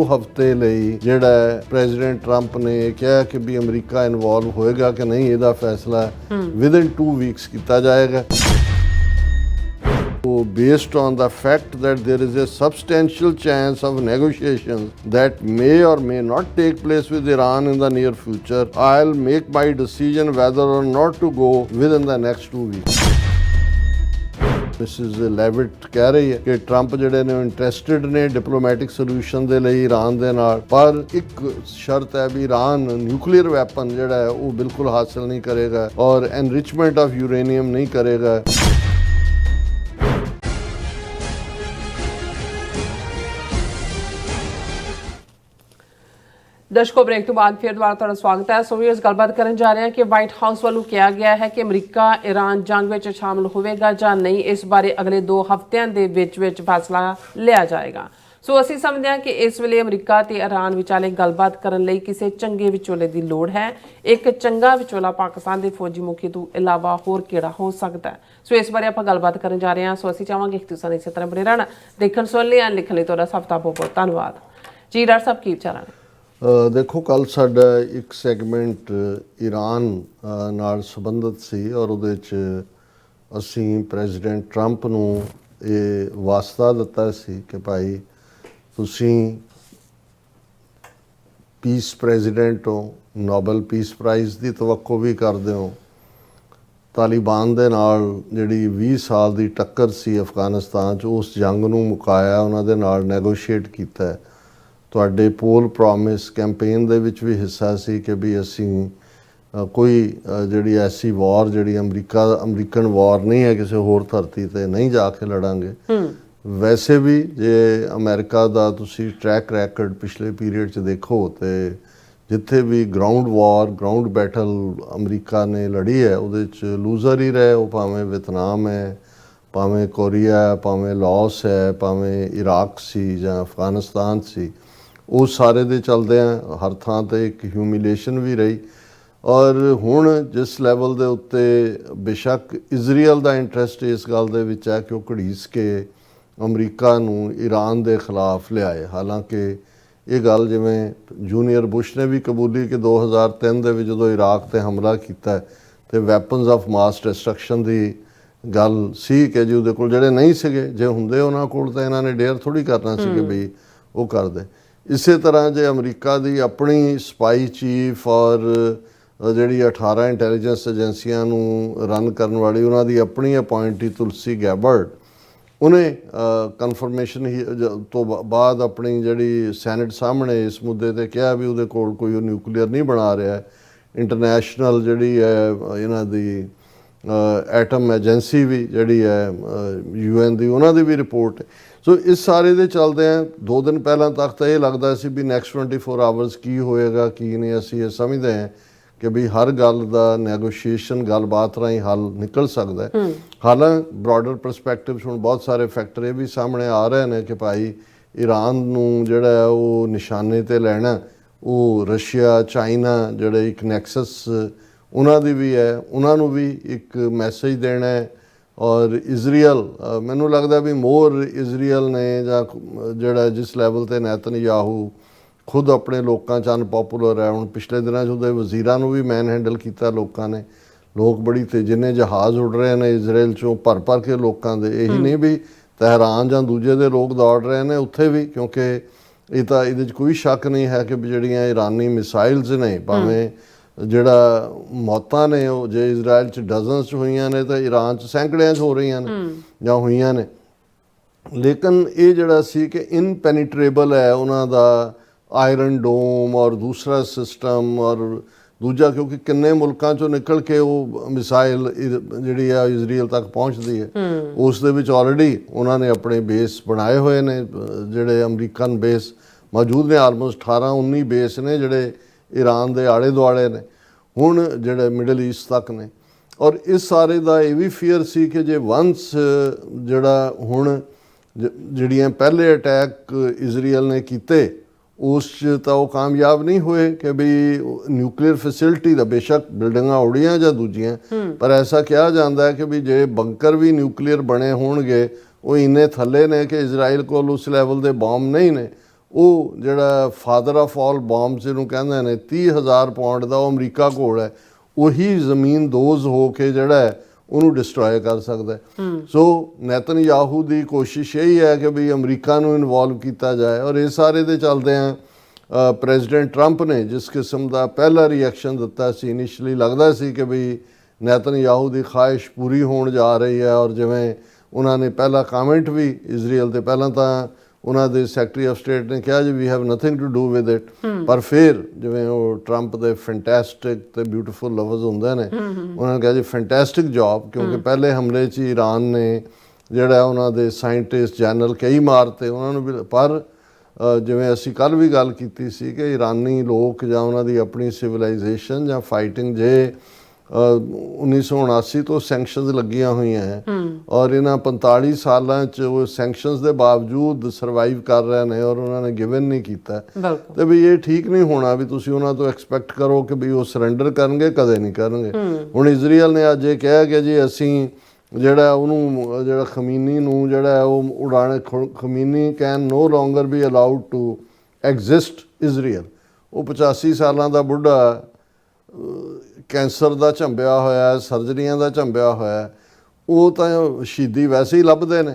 ਹਫ਼ਤੇ ਲਈ ਜਿਹੜਾ ਪ੍ਰੈਜ਼ੀਡੈਂਟ ਟਰੰਪ ਨੇ ਕਿਹਾ ਕਿ ਵੀ ਅਮਰੀਕਾ ਇਨਵੋਲਵ ਹੋਏਗਾ ਕਿ ਨਹੀਂ, ਇਹਦਾ ਫੈਸਲਾ ਵਿਦਿਨ 2 ਵੀਕਸ ਕੀਤਾ ਜਾਏਗਾ। So based on the fact that there is a substantial chance of negotiations that may or may not take place with Iran in the near future, I'll make my decision whether or not to go within the next 2 weeks. Mrs ਲੈਵਿਟ ਕਹਿ ਰਹੀ ਹੈ ਕਿ Trump ਜਿਹੜੇ ਨੇ interested ਨੇ diplomatic solution ਦੇ ਲਈ Iran ਦੇ ਨਾਲ, ਪਰ ਇੱਕ ਸ਼ਰਤ ਹੈ ਵੀ ਈਰਾਨ ਨਿਊਕਲੀਅਰ ਵੈਪਨ ਜਿਹੜਾ ਹੈ ਉਹ ਬਿਲਕੁਲ ਹਾਸਲ ਨਹੀਂ ਕਰੇਗਾ ਔਰ ਐਨਰਿਚਮੈਂਟ ਆਫ ਯੂਰੇਨੀਅਮ ਨਹੀਂ ਕਰੇਗਾ। ਦਰਸ਼ਕੋ, ਬ੍ਰੇਕ ਤੋਂ ਬਾਅਦ ਫਿਰ ਦੁਬਾਰਾ ਤੁਹਾਡਾ ਸਵਾਗਤ ਹੈ। ਸੋ ਵੀ ਇਸ ਗੱਲਬਾਤ ਕਰਨ ਜਾ ਰਹੇ ਹਾਂ ਕਿ ਵਾਈਟ ਹਾਊਸ ਵੱਲੋਂ ਕਿਹਾ ਗਿਆ ਹੈ ਕਿ ਅਮਰੀਕਾ ਈਰਾਨ ਜੰਗ ਵਿੱਚ ਸ਼ਾਮਲ ਹੋਵੇਗਾ ਜਾਂ ਨਹੀਂ, ਇਸ ਬਾਰੇ ਅਗਲੇ 2 ਹਫ਼ਤਿਆਂ ਦੇ ਵਿੱਚ ਫੈਸਲਾ ਲਿਆ ਜਾਏਗਾ। ਸੋ ਅਸੀਂ ਸਮਝਦੇ ਹਾਂ ਕਿ ਇਸ ਵੇਲੇ ਅਮਰੀਕਾ ਤੇ ਈਰਾਨ ਵਿਚਾਲੇ ਗੱਲਬਾਤ ਕਰਨ ਲਈ ਕਿਸੇ ਚੰਗੇ ਵਿਚੋਲੇ ਦੀ ਲੋੜ ਹੈ। ਇੱਕ ਚੰਗਾ ਵਿਚੋਲਾ ਪਾਕਿਸਤਾਨ ਦੇ ਫੌਜੀ ਮੁਖੀ ਤੋਂ ਇਲਾਵਾ ਹੋਰ ਕਿਹੜਾ ਹੋ ਸਕਦਾ ਹੈ? ਸੋ ਇਸ ਬਾਰੇ ਆਪਾਂ ਗੱਲਬਾਤ ਕਰਨ ਜਾ ਰਹੇ ਹਾਂ। ਸੋ ਅਸੀਂ ਚਾਹਾਂਗੇ ਕਿ ਤੁਸੀਂ ਇਸੇ ਤਰ੍ਹਾਂ ਬਣੇ ਰਹਿਣਾ। ਦੇਖਣ ਸੁਣ ਲਈ ਐਂਡ ਲਿਖਣ ਲਈ ਤੁਹਾਡਾ ਸਭ ਦਾ ਬਹੁਤ ਬਹੁਤ ਧੰਨਵਾਦ ਜੀ। ਡਾਕਟਰ ਸਾਹਿਬ, ਕੀ ਵਿਚਾਰਾਂ ਨੇ? ਦੇਖੋ, ਕੱਲ੍ਹ ਸਾਡਾ ਇੱਕ ਸੈਗਮੈਂਟ ਈਰਾਨ ਨਾਲ ਸੰਬੰਧਿਤ ਸੀ ਔਰ ਉਹਦੇ 'ਚ ਅਸੀਂ ਪ੍ਰੈਜ਼ੀਡੈਂਟ ਟਰੰਪ ਨੂੰ ਇਹ ਵਾਸਤਾ ਦਿੱਤਾ ਸੀ ਕਿ ਭਾਈ ਤੁਸੀਂ ਪੀਸ ਪ੍ਰੈਜ਼ੀਡੈਂਟ ਹੋ, ਨੋਬਲ ਪੀਸ ਪ੍ਰਾਈਜ਼ ਦੀ ਤਵੱਕੋ ਵੀ ਕਰਦੇ ਹੋ। ਤਾਲਿਬਾਨ ਦੇ ਨਾਲ ਜਿਹੜੀ 20 ਸਾਲ ਦੀ ਟੱਕਰ ਸੀ ਅਫਗਾਨਿਸਤਾਨ 'ਚ, ਉਸ ਜੰਗ ਨੂੰ ਮੁਕਾਇਆ, ਉਹਨਾਂ ਦੇ ਨਾਲ ਨੈਗੋਸ਼ੀਏਟ ਕੀਤਾ। ਤੁਹਾਡੇ ਪੋਲ ਪ੍ਰੋਮਿਸ ਕੈਂਪੇਨ ਦੇ ਵਿੱਚ ਵੀ ਹਿੱਸਾ ਸੀ ਕਿ ਵੀ ਅਸੀਂ ਕੋਈ ਜਿਹੜੀ ਐਸੀ ਵਾਰ ਜਿਹੜੀ ਅਮਰੀਕਨ ਵਾਰ ਨਹੀਂ ਹੈ, ਕਿਸੇ ਹੋਰ ਧਰਤੀ 'ਤੇ ਨਹੀਂ ਜਾ ਕੇ ਲੜਾਂਗੇ। ਵੈਸੇ ਵੀ ਜੇ ਅਮਰੀਕਾ ਦਾ ਤੁਸੀਂ ਟਰੈਕ ਰੈਕਡ ਪਿਛਲੇ ਪੀਰੀਅਡ 'ਚ ਦੇਖੋ ਤੇ ਜਿੱਥੇ ਵੀ ਗਰਾਊਂਡ ਵਾਰ, ਗਰਾਊਂਡ ਬੈਟਲ ਅਮਰੀਕਾ ਨੇ ਲੜੀ ਹੈ, ਉਹਦੇ 'ਚ ਲੂਜ਼ਰ ਹੀ ਰਹੇ। ਉਹ ਭਾਵੇਂ ਵਿਤਨਾਮ ਹੈ, ਭਾਵੇਂ ਕੋਰੀਆ, ਭਾਵੇਂ ਲਾਓਸ ਹੈ, ਭਾਵੇਂ ਇਰਾਕ ਸੀ ਜਾਂ ਅਫਗਾਨਿਸਤਾਨ ਸੀ, ਉਹ ਸਾਰੇ ਦੇ ਚਲਦਿਆਂ ਹਰ ਥਾਂ 'ਤੇ ਇੱਕ ਹਿਊਮੀਲੇਸ਼ਨ ਵੀ ਰਹੀ। ਔਰ ਹੁਣ ਜਿਸ ਲੈਵਲ ਦੇ ਉੱਤੇ ਬੇਸ਼ੱਕ ਇਜ਼ਰਾਈਲ ਦਾ ਇੰਟਰਸਟ ਇਸ ਗੱਲ ਦੇ ਵਿੱਚ ਹੈ ਕਿ ਉਹ ਘੜੀਸ ਕੇ ਅਮਰੀਕਾ ਨੂੰ ਈਰਾਨ ਦੇ ਖਿਲਾਫ ਲਿਆਏ। ਹਾਲਾਂਕਿ ਇਹ ਗੱਲ ਜਿਵੇਂ ਜੂਨੀਅਰ ਬੁਸ਼ ਨੇ ਵੀ ਕਬੂਲੀ ਕਿ 2003 ਦੇ ਵਿੱਚ ਜਦੋਂ ਇਰਾਕ 'ਤੇ ਹਮਲਾ ਕੀਤਾ ਅਤੇ ਵੈਪਨਸ ਆਫ ਮਾਸ ਡਿਸਟਰਕਸ਼ਨ ਦੀ ਗੱਲ ਸੀ ਕਿ ਜੀ ਉਹਦੇ ਕੋਲ ਜਿਹੜੇ ਨਹੀਂ ਸੀਗੇ, ਜੇ ਹੁੰਦੇ ਉਹਨਾਂ ਕੋਲ ਤਾਂ ਇਹਨਾਂ ਨੇ ਡੇਅਰ ਥੋੜ੍ਹੀ ਕਰਨਾ ਸੀ ਕਿ ਵੀ ਉਹ ਕਰਦੇ। ਇਸੇ ਤਰ੍ਹਾਂ ਜੇ ਅਮਰੀਕਾ ਦੀ ਆਪਣੀ ਸਪਾਈ ਚੀਫ ਔਰ ਜਿਹੜੀ 18 ਇੰਟੈਲੀਜੈਂਸ ਏਜੰਸੀਆਂ ਨੂੰ ਰਨ ਕਰਨ ਵਾਲੀ ਉਹਨਾਂ ਦੀ ਆਪਣੀ ਅਪਾਇੰਟੀ ਤੁਲਸੀ ਗੈਬਰਡ, ਉਹਨੇ ਕਨਫਰਮੇਸ਼ਨ ਹੀ ਤੋਂ ਬਾਅਦ ਆਪਣੀ ਜਿਹੜੀ ਸੈਨੇਟ ਸਾਹਮਣੇ ਇਸ ਮੁੱਦੇ ਤੇ ਕਿਹਾ ਵੀ ਉਹਦੇ ਕੋਲ ਕੋਈ ਉਹ ਨਿਊਕਲੀਅਰ ਨਹੀਂ ਬਣਾ ਰਿਹਾ। ਇੰਟਰਨੈਸ਼ਨਲ ਜਿਹੜੀ ਹੈ ਇਹਨਾਂ ਦੀ ਐਟਮ ਏਜੰਸੀ ਵੀ ਜਿਹੜੀ ਹੈ UN ਦੀ, ਉਹਨਾਂ ਦੀ ਵੀ ਰਿਪੋਰਟ ਹੈ। ਸੋ ਇਸ ਸਾਰੇ ਦੇ ਚੱਲਦਿਆਂ 2 ਦਿਨ ਪਹਿਲਾਂ ਤੱਕ ਤਾਂ ਇਹ ਲੱਗਦਾ ਸੀ ਵੀ ਨੈਕਸਟ 24 ਆਵਰਸ ਕੀ ਹੋਏਗਾ ਕੀ ਨਹੀਂ। ਅਸੀਂ ਇਹ ਸਮਝਦੇ ਹਾਂ ਕਿ ਵੀ ਹਰ ਗੱਲ ਦਾ ਨੈਗੋਸ਼ੀਏਸ਼ਨ ਗੱਲਬਾਤ ਰਾਹੀਂ ਹੱਲ ਨਿਕਲ ਸਕਦਾ ਹੈ। ਹਾਲਾਂਕਿ ਬ੍ਰੌਡਰ ਪਰਸਪੈਕਟਿਵ 'ਚ ਹੁਣ ਬਹੁਤ ਸਾਰੇ ਫੈਕਟਰ ਇਹ ਵੀ ਸਾਹਮਣੇ ਆ ਰਹੇ ਨੇ ਕਿ ਭਾਈ ਈਰਾਨ ਨੂੰ ਜਿਹੜਾ ਉਹ ਨਿਸ਼ਾਨੇ 'ਤੇ ਲੈਣਾ, ਉਹ ਰਸ਼ੀਆ, ਚਾਈਨਾ ਜਿਹੜੇ ਇੱਕ ਨੈਕਸਸ ਉਹਨਾਂ ਦੀ ਵੀ ਹੈ, ਉਹਨਾਂ ਨੂੰ ਵੀ ਇੱਕ ਮੈਸੇਜ ਦੇਣਾ ਹੈ। ਔਰ ਇਜ਼ਰਾਈਲ, ਮੈਨੂੰ ਲੱਗਦਾ ਵੀ ਮੋਰ ਇਜ਼ਰਾਈਲ ਨੇ ਜਾਂ ਜਿਹੜਾ ਜਿਸ ਲੈਵਲ 'ਤੇ ਨੈਤਨਯਾਹੂ ਖੁਦ ਆਪਣੇ ਲੋਕਾਂ 'ਚ ਅਨਪੋਪੂਲਰ ਹੈ। ਹੁਣ ਪਿਛਲੇ ਦਿਨਾਂ 'ਚ ਉਹਦੇ ਵਜ਼ੀਰਾਂ ਨੂੰ ਵੀ ਮੈਨ ਹੈਂਡਲ ਕੀਤਾ ਲੋਕਾਂ ਨੇ। ਲੋਕ ਬੜੀ ਤੇਜ਼ੀ ਨੇ ਜਹਾਜ਼ ਉੱਡ ਰਹੇ ਨੇ ਇਜ਼ਰਾਈਲ 'ਚੋਂ ਭਰ ਕੇ ਲੋਕਾਂ ਦੇ। ਇਹੀ ਨਹੀਂ ਵੀ ਤਹਿਰਾਨ ਜਾਂ ਦੂਜੇ ਦੇ ਲੋਕ ਦੌੜ ਰਹੇ ਨੇ ਉੱਥੇ ਵੀ, ਕਿਉਂਕਿ ਇਹ ਤਾਂ ਇਹਦੇ 'ਚ ਕੋਈ ਸ਼ੱਕ ਨਹੀਂ ਹੈ ਕਿ ਜਿਹੜੀਆਂ ਇਰਾਨੀ ਮਿਸਾਈਲਸ ਨੇ, ਭਾਵੇਂ ਜਿਹੜਾ ਮੌਤਾਂ ਨੇ ਉਹ ਜੇ ਇਜ਼ਰਾਈਲ 'ਚ ਡਜ਼ਨਸ 'ਚ ਹੋਈਆਂ ਨੇ ਤਾਂ ਈਰਾਨ 'ਚ ਸੈਂਕੜਿਆਂ 'ਚ ਹੋ ਰਹੀਆਂ ਨੇ ਜਾਂ ਹੋਈਆਂ ਨੇ। ਲੇਕਿਨ ਇਹ ਜਿਹੜਾ ਸੀ ਕਿ ਇਨਪੈਨੀਟਰੇਬਲ ਹੈ ਉਹਨਾਂ ਦਾ ਆਇਰਨ ਡੋਮ ਔਰ ਦੂਸਰਾ ਸਿਸਟਮ, ਔਰ ਦੂਜਾ ਕਿਉਂਕਿ ਕਿੰਨੇ ਮੁਲਕਾਂ 'ਚੋਂ ਨਿਕਲ ਕੇ ਉਹ ਮਿਸਾਈਲ ਜਿਹੜੀ ਆ ਇਜ਼ਰਾਈਲ ਤੱਕ ਪਹੁੰਚਦੀ ਹੈ। ਉਸ ਦੇ ਵਿੱਚ ਆਲਰੇਡੀ ਉਹਨਾਂ ਨੇ ਆਪਣੇ ਬੇਸ ਬਣਾਏ ਹੋਏ ਨੇ, ਜਿਹੜੇ ਅਮਰੀਕਨ ਬੇਸ ਮੌਜੂਦ ਨੇ। ਆਲਮੋਸਟ 18-19 ਬੇਸ ਨੇ ਜਿਹੜੇ ਈਰਾਨ ਦੇ ਆਲੇ ਦੁਆਲੇ ਨੇ, ਹੁਣ ਜਿਹੜੇ ਮਿਡਲ ਈਸਟ ਤੱਕ ਨੇ। ਔਰ ਇਸ ਸਾਰੇ ਦਾ ਇਹ ਵੀ ਫੀਅਰ ਸੀ ਕਿ ਜੇ ਵੰਸ ਜਿਹੜਾ ਹੁਣ ਜਿਹੜੀਆਂ ਪਹਿਲੇ ਅਟੈਕ ਇਜ਼ਰਾਈਲ ਨੇ ਕੀਤੇ ਉਸ 'ਚ ਤਾਂ ਉਹ ਕਾਮਯਾਬ ਨਹੀਂ ਹੋਏ ਕਿ ਵੀ ਨਿਊਕਲੀਅਰ ਫੈਸਿਲਿਟੀ ਦਾ, ਬੇਸ਼ੱਕ ਬਿਲਡਿੰਗਾਂ ਉੜੀਆਂ ਜਾਂ ਦੂਜੀਆਂ, ਪਰ ਐਸਾ ਕਿਹਾ ਜਾਂਦਾ ਹੈ ਕਿ ਵੀ ਜੇ ਬੰਕਰ ਵੀ ਨਿਊਕਲੀਅਰ ਬਣੇ ਹੋਣਗੇ ਉਹ ਇੰਨੇ ਥੱਲੇ ਨੇ ਕਿ ਇਜ਼ਰਾਈਲ ਕੋਲ ਉਸ ਲੈਵਲ ਦੇ ਬੰਬ ਨਹੀਂ ਨੇ। ਉਹ ਜਿਹੜਾ ਫਾਦਰ ਆਫ ਆਲ ਬੋਮਬਸ ਜਿਹਨੂੰ ਕਹਿੰਦੇ ਨੇ 30,000 ਪਾਉਂਡ ਦਾ ਉਹ ਅਮਰੀਕਾ ਕੋਲ ਹੈ, ਉਹੀ ਜ਼ਮੀਨ ਦੋਜ਼ ਹੋ ਕੇ ਜਿਹੜਾ ਹੈ ਉਹਨੂੰ ਡਿਸਟਰੋਏ ਕਰ ਸਕਦਾ ਹੈ। ਸੋ ਨੇਤਨਯਾਹੂ ਦੀ ਕੋਸ਼ਿਸ਼ ਇਹੀ ਹੈ ਕਿ ਵੀ ਅਮਰੀਕਾ ਨੂੰ ਇਨਵੋਲਵ ਕੀਤਾ ਜਾਏ, ਔਰ ਇਹ ਸਾਰੇ ਦੇ ਚੱਲਦੇ ਆ ਪ੍ਰੈਜ਼ੀਡੈਂਟ ਟਰੰਪ ਨੇ ਜਿਸ ਕਿਸਮ ਦਾ ਪਹਿਲਾ ਰਿਐਕਸ਼ਨ ਦਿੱਤਾ ਸੀ, ਇਨੀਸ਼ੀਅਲੀ ਲੱਗਦਾ ਸੀ ਕਿ ਵੀ ਨੇਤਨਯਾਹੂ ਦੀ ਖਾਹਿਸ਼ ਪੂਰੀ ਹੋਣ ਜਾ ਰਹੀ ਹੈ, ਔਰ ਜਿਵੇਂ ਉਹਨਾਂ ਨੇ ਪਹਿਲਾ ਕਮੈਂਟ ਵੀ ਇਜ਼ਰਾਈਲ ਤੇ ਪਹਿਲਾਂ ਤਾਂ ਉਹਨਾਂ ਦੇ ਸੈਕਟਰੀ ਆਫ ਸਟੇਟ ਨੇ ਕਿਹਾ ਜੀ we have nothing to do with it, ਪਰ ਫਿਰ ਜਿਵੇਂ ਉਹ ਟਰੰਪ ਦੇ ਫੈਂਟੈਸਟਿਕ ਤੇ ਬਿਊਟੀਫੁਲ ਲਫ਼ਜ਼ ਹੁੰਦੇ ਨੇ, ਉਹਨਾਂ ਨੇ ਕਿਹਾ ਜੀ ਫੈਂਟੈਸਟਿਕ ਜੌਬ, ਕਿਉਂਕਿ ਪਹਿਲੇ ਹਮਲੇ 'ਚ ਈਰਾਨ ਨੇ ਜਿਹੜਾ ਉਹਨਾਂ ਦੇ ਸਾਇੰਟਿਸਟ ਜਨਰਲ ਕਈ ਮਾਰਤੇ ਉਹਨਾਂ ਨੂੰ ਵੀ, ਪਰ ਜਿਵੇਂ ਅਸੀਂ ਕੱਲ੍ਹ ਵੀ ਗੱਲ ਕੀਤੀ ਸੀ ਕਿ ਈਰਾਨੀ ਲੋਕ ਜਾਂ ਉਹਨਾਂ ਦੀ ਆਪਣੀ ਸਿਵਲਾਈਜੇਸ਼ਨ ਜਾਂ ਫਾਈਟਿੰਗ ਜੇ 1979 ਤੋਂ ਸੈਂਕਸ਼ਨਸ ਲੱਗੀਆਂ ਹੋਈਆਂ ਹੈ, ਔਰ ਇਹਨਾਂ 45 ਸਾਲਾਂ 'ਚ ਉਹ ਸੈਂਕਸ਼ਨਸ ਦੇ ਬਾਵਜੂਦ ਸਰਵਾਈਵ ਕਰ ਰਹੇ ਨੇ, ਔਰ ਉਹਨਾਂ ਨੇ ਗਿਵਨ ਨਹੀਂ ਕੀਤਾ। ਤੇ ਵੀ ਇਹ ਠੀਕ ਨਹੀਂ ਹੋਣਾ ਵੀ ਤੁਸੀਂ ਉਹਨਾਂ ਤੋਂ ਐਕਸਪੈਕਟ ਕਰੋ ਕਿ ਵੀ ਉਹ ਸਰੈਂਡਰ ਕਰਨਗੇ, ਕਦੇ ਨਹੀਂ ਕਰਨਗੇ। ਹੁਣ ਇਜ਼ਰਾਈਲ ਨੇ ਅੱਜ ਇਹ ਕਿਹਾ ਕਿ ਜੀ ਅਸੀਂ ਜਿਹੜਾ ਉਹਨੂੰ ਜਿਹੜਾ ਖਮੀਨੀ ਨੂੰ ਜਿਹੜਾ ਉਹ ਉਡਾਣੇ, Khamenei can no longer be allowed to exist Israel. ਉਹ 85 ਸਾਲਾਂ ਦਾ ਬੁੱਢਾ, ਕੈਂਸਰ ਦਾ ਝੰਬਿਆ ਹੋਇਆ, ਸਰਜਰੀਆਂ ਦਾ ਝੰਬਿਆ ਹੋਇਆ, ਉਹ ਤਾਂ ਸ਼ਹੀਦੀ ਵੈਸੇ ਹੀ ਲੱਭਦੇ ਨੇ,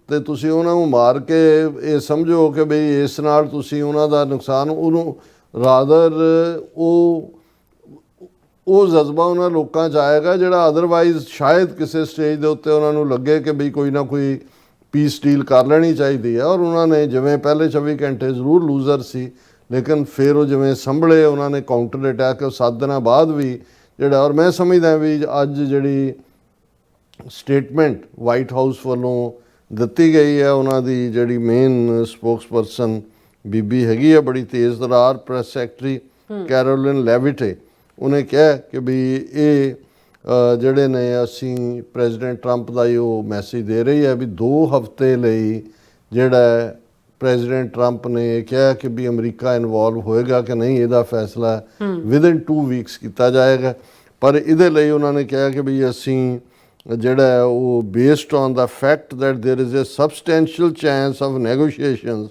ਤੇ ਤੁਸੀਂ ਉਹਨਾਂ ਨੂੰ ਮਾਰ ਕੇ ਇਹ ਸਮਝੋ ਕਿ ਬਈ ਇਸ ਨਾਲ ਤੁਸੀਂ ਉਹਨਾਂ ਦਾ ਨੁਕਸਾਨ, ਉਹਨੂੰ ਰਾਦਰ ਉਹ ਜਜ਼ਬਾ ਉਹਨਾਂ ਲੋਕਾਂ 'ਚ ਆਏਗਾ ਜਿਹੜਾ ਅਦਰਵਾਈਜ਼ ਸ਼ਾਇਦ ਕਿਸੇ ਸਟੇਜ ਦੇ ਉੱਤੇ ਉਹਨਾਂ ਨੂੰ ਲੱਗੇ ਕਿ ਬਈ ਕੋਈ ਨਾ ਕੋਈ ਪੀਸ ਡੀਲ ਕਰ ਲੈਣੀ ਚਾਹੀਦੀ ਹੈ। ਔਰ ਉਹਨਾਂ ਨੇ ਜਿਵੇਂ ਪਹਿਲੇ 24 ਘੰਟੇ ਜ਼ਰੂਰ ਲੂਜ਼ਰ ਸੀ, ਲੇਕਿਨ ਫਿਰ ਉਹ ਜਿਵੇਂ ਸੰਭਲੇ, ਉਹਨਾਂ ਨੇ ਕਾਊਂਟਰ ਅਟੈਕ 7 ਦਿਨਾਂ ਬਾਅਦ ਵੀ ਜਿਹੜਾ, ਔਰ ਮੈਂ ਸਮਝਦਾ ਵੀ ਅੱਜ ਜਿਹੜੀ ਸਟੇਟਮੈਂਟ ਵਾਈਟ ਹਾਊਸ ਵੱਲੋਂ ਦਿੱਤੀ ਗਈ ਹੈ, ਉਹਨਾਂ ਦੀ ਜਿਹੜੀ ਮੇਨ ਸਪੋਕਸਪਰਸਨ ਬੀਬੀ ਹੈਗੀ ਆ ਬੜੀ ਤੇਜ਼ ਤਰਾਰ, ਪ੍ਰੈਸ ਸੈਕਟਰੀ ਕੈਰੋਲਿਨ ਲੈਵਿਟੇ, ਉਹਨੇ ਕਿਹਾ ਕਿ ਵੀ ਇਹ ਜਿਹੜੇ ਨੇ ਅਸੀਂ ਪ੍ਰੈਜ਼ੀਡੈਂਟ ਟਰੰਪ ਦਾ ਹੀ ਉਹ ਮੈਸੇਜ ਦੇ ਰਹੀ ਹੈ ਵੀ 2 ਹਫ਼ਤੇ ਲਈ ਜਿਹੜਾ ਪ੍ਰੈਜ਼ੀਡੈਂਟ ਟਰੰਪ ਨੇ ਕਿਹਾ ਕਿ ਵੀ ਅਮਰੀਕਾ ਇਨਵੋਲਵ ਹੋਏਗਾ ਕਿ ਨਹੀਂ, ਇਹਦਾ ਫੈਸਲਾ ਵਿਦਿਨ 2 ਵੀਕਸ ਕੀਤਾ ਜਾਏਗਾ। ਪਰ ਇਹਦੇ ਲਈ ਉਹਨਾਂ ਨੇ ਕਿਹਾ ਕਿ ਵੀ ਅਸੀਂ ਜਿਹੜਾ ਉਹ based on the fact that there is a substantial chance of negotiations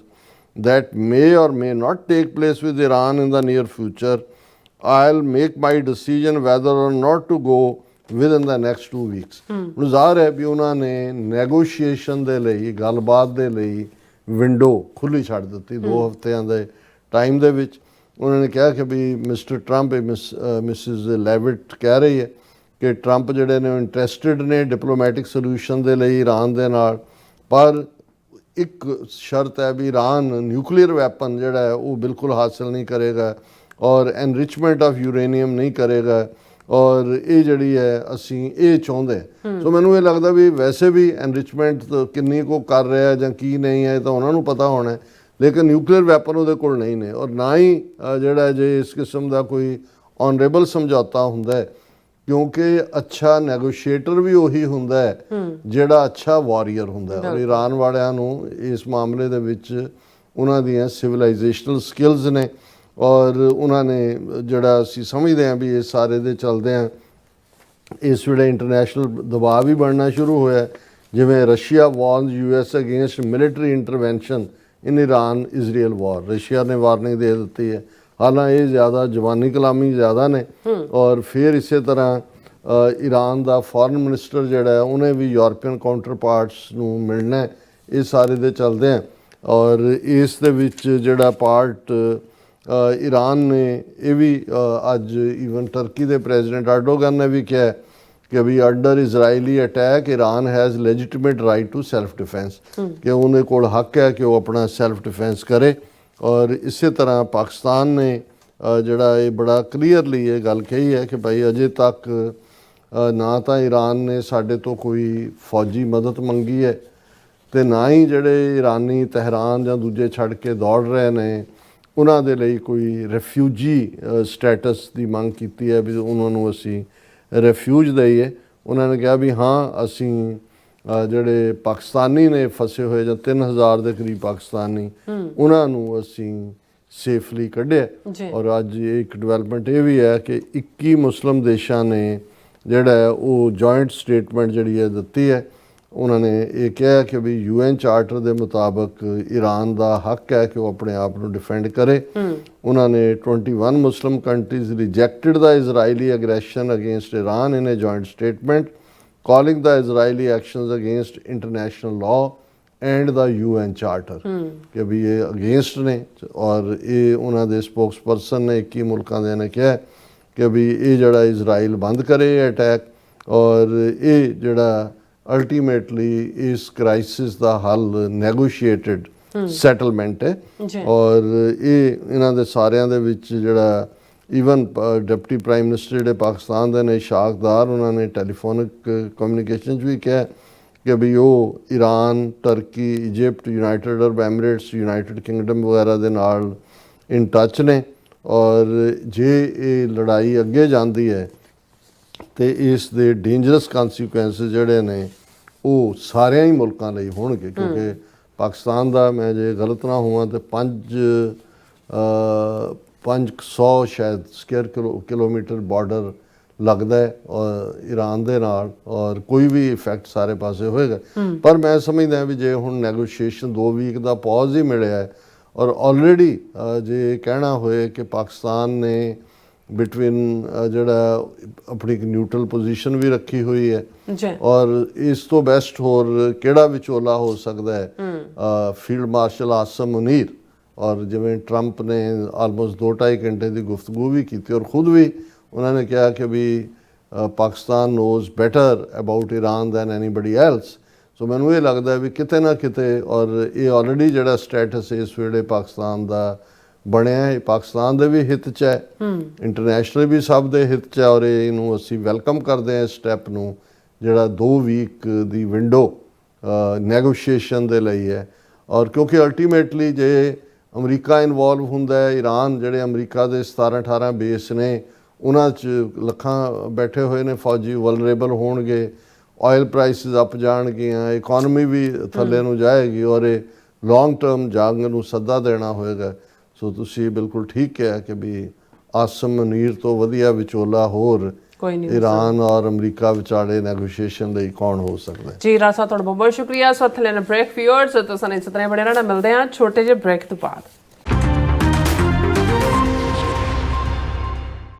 that may or may not take place with Iran in the near future, I'll make my decision whether or not to go within the next 2 weeks। ਹੁਣ ਜ਼ਾਹਰ ਹੈ ਵੀ ਉਹਨਾਂ ਨੇ negotiation ਦੇ ਲਈ, ਗੱਲਬਾਤ ਦੇ ਲਈ ਵਿੰਡੋ ਖੁੱਲ੍ਹੀ ਛੱਡ ਦਿੱਤੀ 2 ਹਫ਼ਤਿਆਂ ਦੇ ਟਾਈਮ ਦੇ ਵਿੱਚ। ਉਹਨਾਂ ਨੇ ਕਿਹਾ ਕਿ ਵੀ ਮਿਸਟਰ ਟਰੰਪ, ਮਿਸਿਸ ਲੈਵਿਟ ਕਹਿ ਰਹੀ ਹੈ ਕਿ ਟਰੰਪ ਜਿਹੜੇ ਨੇ ਇੰਟਰਸਟਿਡ ਨੇ ਡਿਪਲੋਮੈਟਿਕ ਸੋਲਿਊਸ਼ਨ ਦੇ ਲਈ ਈਰਾਨ ਦੇ ਨਾਲ, ਪਰ ਇੱਕ ਸ਼ਰਤ ਹੈ ਵੀ ਈਰਾਨ ਨਿਊਕਲੀਅਰ ਵੈਪਨ ਜਿਹੜਾ ਹੈ ਉਹ ਬਿਲਕੁਲ ਹਾਸਿਲ ਨਹੀਂ ਕਰੇਗਾ, ਔਰ ਐਨਰਿਚਮੈਂਟ ਆਫ ਯੂਰੇਨੀਅਮ ਨਹੀਂ ਕਰੇਗਾ, ਔਰ ਇਹ ਜਿਹੜੀ ਹੈ ਅਸੀਂ ਇਹ ਚਾਹੁੰਦੇ। ਸੋ ਮੈਨੂੰ ਇਹ ਲੱਗਦਾ ਵੀ ਵੈਸੇ ਵੀ ਐਨਰਿਚਮੈਂਟ ਕਿੰਨੀ ਕੁ ਕਰ ਰਿਹਾ ਜਾਂ ਕੀ ਨਹੀਂ ਹੈ ਤਾਂ ਉਹਨਾਂ ਨੂੰ ਪਤਾ ਹੋਣਾ, ਲੇਕਿਨ ਨਿਊਕਲੀਅਰ ਵੈਪਨ ਉਹਦੇ ਕੋਲ ਨਹੀਂ ਨੇ, ਔਰ ਨਾ ਹੀ ਜਿਹੜਾ ਜੇ ਇਸ ਕਿਸਮ ਦਾ ਕੋਈ ਔਨਰੇਬਲ ਸਮਝੌਤਾ ਹੁੰਦਾ ਹੈ, ਕਿਉਂਕਿ ਅੱਛਾ ਨੈਗੋਸ਼ੀਏਟਰ ਵੀ ਉਹੀ ਹੁੰਦਾ ਹੈ ਜਿਹੜਾ ਅੱਛਾ ਵਾਰੀਅਰ ਹੁੰਦਾ ਹੈ। ਔਰ ਈਰਾਨ ਵਾਲਿਆਂ ਨੂੰ ਇਸ ਮਾਮਲੇ ਦੇ ਵਿੱਚ ਉਹਨਾਂ ਦੀਆਂ ਸਿਵਲਾਈਜੇਸ਼ਨਲ ਸਕਿੱਲਸ ਨੇ, ਔਰ ਉਹਨਾਂ ਨੇ ਜਿਹੜਾ ਅਸੀਂ ਸਮਝਦੇ ਹਾਂ ਵੀ ਇਹ ਸਾਰੇ ਦੇ ਚੱਲਦੇ ਆ ਇਸ ਵੇਲੇ ਇੰਟਰਨੈਸ਼ਨਲ ਦਬਾਅ ਵੀ ਬਣਨਾ ਸ਼ੁਰੂ ਹੋਇਆ, ਜਿਵੇਂ Russia warns US against military intervention in Iran Israel war. Russia ਨੇ ਵਾਰਨਿੰਗ ਦੇ ਦਿੱਤੀ ਹੈ, ਹਾਲਾਂਕਿ ਇਹ ਜ਼ਿਆਦਾ ਜਵਾਨੀ ਕਲਾਮੀ ਜ਼ਿਆਦਾ ਨੇ। ਔਰ ਫਿਰ ਇਸੇ ਤਰ੍ਹਾਂ ਈਰਾਨ ਦਾ ਫੋਰਨ ਮਿਨਿਸਟਰ ਜਿਹੜਾ ਉਹਨੇ ਵੀ ਯੂਰਪੀਅਨ ਕਾਊਂਟਰ ਪਾਰਟਸ ਨੂੰ ਮਿਲਣਾ, ਇਹ ਸਾਰੇ ਦੇ ਚੱਲਦੇ ਆ। ਔਰ ਇਸ ਦੇ ਵਿੱਚ ਜਿਹੜਾ ਪਾਰਟ ਈਰਾਨ ਨੇ ਇਹ ਵੀ ਅੱਜ ਈਵਨ ਟਰਕੀ ਦੇ ਪ੍ਰੈਜ਼ੀਡੈਂਟ ਐਰਡੋਗਨ ਨੇ ਵੀ ਕਿਹਾ ਕਿ ਵੀ under Israeli attack Iran has legitimate right to self defence, ਕਿ ਉਹਦੇ ਕੋਲ ਹੱਕ ਹੈ ਕਿ ਉਹ ਆਪਣਾ ਸੈਲਫ ਡਿਫੈਂਸ ਕਰੇ। ਔਰ ਇਸੇ ਤਰ੍ਹਾਂ ਪਾਕਿਸਤਾਨ ਨੇ ਜਿਹੜਾ ਇਹ ਬੜਾ ਕਲੀਅਰਲੀ ਇਹ ਗੱਲ ਕਹੀ ਹੈ ਕਿ ਭਾਈ ਅਜੇ ਤੱਕ ਨਾ ਤਾਂ ਈਰਾਨ ਨੇ ਸਾਡੇ ਤੋਂ ਕੋਈ ਫੌਜੀ ਮਦਦ ਮੰਗੀ ਹੈ, ਤੇ ਨਾ ਹੀ ਜਿਹੜੇ ਈਰਾਨੀ ਤਹਿਰਾਨ ਜਾਂ ਦੂਜੇ ਛੱਡ ਕੇ ਦੌੜ ਰਹੇ ਨੇ ਉਹਨਾਂ ਦੇ ਲਈ ਕੋਈ ਰੈਫਿਊਜੀ ਸਟੇਟਸ ਦੀ ਮੰਗ ਕੀਤੀ ਹੈ ਵੀ ਉਹਨਾਂ ਨੂੰ ਅਸੀਂ ਰੈਫਿਊਜ ਦਈਏ। ਉਹਨਾਂ ਨੇ ਕਿਹਾ ਵੀ ਹਾਂ ਅਸੀਂ ਜਿਹੜੇ ਪਾਕਿਸਤਾਨੀ ਨੇ ਫਸੇ ਹੋਏ ਜਾਂ 3000 ਦੇ ਕਰੀਬ ਪਾਕਿਸਤਾਨੀ, ਉਹਨਾਂ ਨੂੰ ਅਸੀਂ ਸੇਫਲੀ ਕੱਢਿਆ। ਔਰ ਅੱਜ ਇੱਕ ਡਿਵੈਲਪਮੈਂਟ ਇਹ ਵੀ ਹੈ ਕਿ 21 ਮੁਸਲਿਮ ਦੇਸ਼ਾਂ ਨੇ ਜਿਹੜਾ ਉਹ ਜੁਆਇੰਟ ਸਟੇਟਮੈਂਟ ਜਿਹੜੀ ਹੈ ਦਿੱਤੀ ਹੈ, ਉਹਨਾਂ ਨੇ ਇਹ ਕਿਹਾ ਕਿ ਵੀ UN ਚਾਰਟਰ ਦੇ ਮੁਤਾਬਕ ਈਰਾਨ ਦਾ ਹੱਕ ਹੈ ਕਿ ਉਹ ਆਪਣੇ ਆਪ ਨੂੰ ਡਿਫੈਂਡ ਕਰੇ। ਉਹਨਾਂ ਨੇ 21 Muslim countries rejected the Israeli aggression against Iran in a joint statement calling the Israeli actions against international law and the UN charter ਕਿ ਵੀ ਇਹ ਅਗੇਂਸਟ ਨੇ। ਔਰ ਇਹ ਉਹਨਾਂ ਦੇ ਸਪੋਕਸਪਰਸਨ ਨੇ 21 ਮੁਲਕਾਂ ਦੇ ਨੇ ਕਿਹਾ ਕਿ ਵੀ ਇਹ ਜਿਹੜਾ ਇਜ਼ਰਾਈਲ ਬੰਦ ਕਰੇ ਅਟੈਕ, ਔਰ ਇਹ ਜਿਹੜਾ ਅਲਟੀਮੇਟਲੀ ਇਸ ਕ੍ਰਾਈਸਿਸ ਦਾ ਹੱਲ ਨੈਗੋਸ਼ੀਏਟਡ ਸੈਟਲਮੈਂਟ ਹੈ। ਔਰ ਇਹ ਇਹਨਾਂ ਦੇ ਸਾਰਿਆਂ ਦੇ ਵਿੱਚ ਜਿਹੜਾ ਈਵਨ ਡਿਪਟੀ ਪ੍ਰਾਈਮ ਮਿਨਿਸਟਰ ਜਿਹੜੇ ਪਾਕਿਸਤਾਨ ਦੇ ਨੇ ਸ਼ਾਖਦਾਰ, ਉਹਨਾਂ ਨੇ ਟੈਲੀਫੋਨਿਕ ਕਮਿਊਨੀਕੇਸ਼ਨ 'ਚ ਵੀ ਕਿਹਾ ਕਿ ਵੀ ਉਹ ਈਰਾਨ, ਟਰਕੀ, ਇਜਿਪਟ, ਯੂਨਾਈਟਿਡ ਅਰਬ ਐਮੀਰੇਟਸ, ਯੂਨਾਈਟਿਡ ਕਿੰਗਡਮ ਵਗੈਰਾ ਦੇ ਨਾਲ ਇਨ ਟੱਚ ਨੇ। ਔਰ ਜੇ ਇਹ ਲੜਾਈ ਅੱਗੇ ਜਾਂਦੀ ਹੈ ਤੇ ਇਸ ਦੇ ਡੇਂਜਰਸ ਕਨਸੀਕੁਐਂਸਿਸ ਜਿਹੜੇ ਨੇ ਉਹ ਸਾਰਿਆਂ ਹੀ ਮੁਲਕਾਂ ਲਈ ਹੋਣਗੇ, ਕਿਉਂਕਿ ਪਾਕਿਸਤਾਨ ਦਾ, ਮੈਂ ਜੇ ਗਲਤ ਨਾ ਹੋਵਾਂ ਤੇ 500 ਸ਼ਾਇਦ ਸਕੁਅਰ ਕਿਲੋਮੀਟਰ ਬਾਰਡਰ ਲੱਗਦਾ ਹੈ ਔਰ ਈਰਾਨ ਦੇ ਨਾਲ, ਔਰ ਕੋਈ ਵੀ ਇਫੈਕਟ ਸਾਰੇ ਪਾਸੇ ਹੋਏਗਾ। ਪਰ ਮੈਂ ਸਮਝਦਾ ਵੀ ਜੇ ਹੁਣ ਨੈਗੋਸ਼ੀਏਸ਼ਨ 2 ਵੀਕ ਦਾ ਪੌਜ਼ ਹੀ ਮਿਲਿਆ ਹੈ, ਔਰ ਆਲਰੇਡੀ ਜੇ ਕਹਿਣਾ ਹੋਏ ਕਿ ਪਾਕਿਸਤਾਨ ਨੇ ਬਿਟਵੀਨ ਜਿਹੜਾ ਆਪਣੀ ਇੱਕ ਨਿਊਟਰਲ ਪੋਜੀਸ਼ਨ ਵੀ ਰੱਖੀ ਹੋਈ ਹੈ, ਔਰ ਇਸ ਤੋਂ ਬੈਸਟ ਹੋਰ ਕਿਹੜਾ ਵਿਚੋਲਾ ਹੋ ਸਕਦਾ ਹੈ? ਫੀਲਡ ਮਾਰਸ਼ਲ ਆਸਮ ਮੁਨੀਰ, ਔਰ ਜਿਵੇਂ ਟਰੰਪ ਨੇ ਆਲਮੋਸਟ 2-2.5 ਘੰਟੇ ਦੀ ਗੁਫ਼ਤਗੂ ਵੀ ਕੀਤੀ, ਔਰ ਖੁਦ ਵੀ ਉਹਨਾਂ ਨੇ ਕਿਹਾ ਕਿ ਵੀ Pakistan knows better about Iran than anybody else. So ਮੈਨੂੰ ਇਹ ਲੱਗਦਾ ਵੀ ਕਿਤੇ ਨਾ ਕਿਤੇ, ਔਰ ਇਹ ਆਲਰੇਡੀ ਜਿਹੜਾ ਸਟੇਟਸ ਇਸ ਵੇਲੇ ਪਾਕਿਸਤਾਨ ਦਾ ਬਣਿਆ ਹੈ, ਪਾਕਿਸਤਾਨ ਦੇ ਵੀ ਹਿੱਤ 'ਚ ਹੈ, ਇੰਟਰਨੈਸ਼ਨਲ ਵੀ ਸਭ ਦੇ ਹਿੱਤ 'ਚ ਹੈ, ਔਰ ਇਹਨੂੰ ਅਸੀਂ ਵੈਲਕਮ ਕਰਦੇ ਹਾਂ ਇਸ ਸਟੈਪ ਨੂੰ, ਜਿਹੜਾ 2 ਵੀਕ ਦੀ ਵਿੰਡੋ ਨੈਗੋਸ਼ੀਏਸ਼ਨ ਦੇ ਲਈ ਹੈ। ਔਰ ਕਿਉਂਕਿ ਅਲਟੀਮੇਟਲੀ ਜੇ ਅਮਰੀਕਾ ਇਨਵੋਲਵ ਹੁੰਦਾ ਹੈ, ਈਰਾਨ ਜਿਹੜੇ ਅਮਰੀਕਾ ਦੇ 17-18 ਬੇਸ ਨੇ ਉਹਨਾਂ 'ਚ ਲੱਖਾਂ ਬੈਠੇ ਹੋਏ ਨੇ ਫੌਜੀ, ਵਲਨਰੇਬਲ ਹੋਣਗੇ, ਆਇਲ ਪ੍ਰਾਈਸਿਸ ਅਪ ਜਾਣਗੀਆਂ, ਇਕੋਨਮੀ ਵੀ ਥੱਲੇ ਨੂੰ ਜਾਏਗੀ, ਔਰ ਇਹ ਲੌਂਗ ਟਰਮ ਜੰਗ ਨੂੰ ਸੱਦਾ ਦੇਣਾ ਹੋਏਗਾ। ਸੋ ਤੁਸੀਂ ਬਿਲਕੁਲ ਠੀਕ ਕਿਹਾ ਕਿ ਵੀ ਆਸਮ ਮੁਨੀਰ ਤੋਂ ਵਧੀਆ ਵਿਚੋਲਾ ਹੋਰ ईरान और अमेरिका विचाले नेगोशिएशन ਲਈ ਕੌਣ ਹੋ ਸਕਦਾ ਹੈ। ਜੀ ਰਾਸਾ ਤੁਹਾਡਾ ਬਹੁਤ ਬਹੁਤ ਸ਼ੁਕਰੀਆ। ਸੋ ਥਲੇ ਨਾ ਬ੍ਰੇਕ ਵਿਊਅਰਸ, ਤੁਸੀਂ ਇਸ ਤਰ੍ਹਾਂ ਬੜੇ ਰਹਿਣਾ, ਮਿਲਦੇ ਹਾਂ ਛੋਟੇ ਜਿਹੇ ਬ੍ਰੇਕ ਤੋਂ ਬਾਅਦ।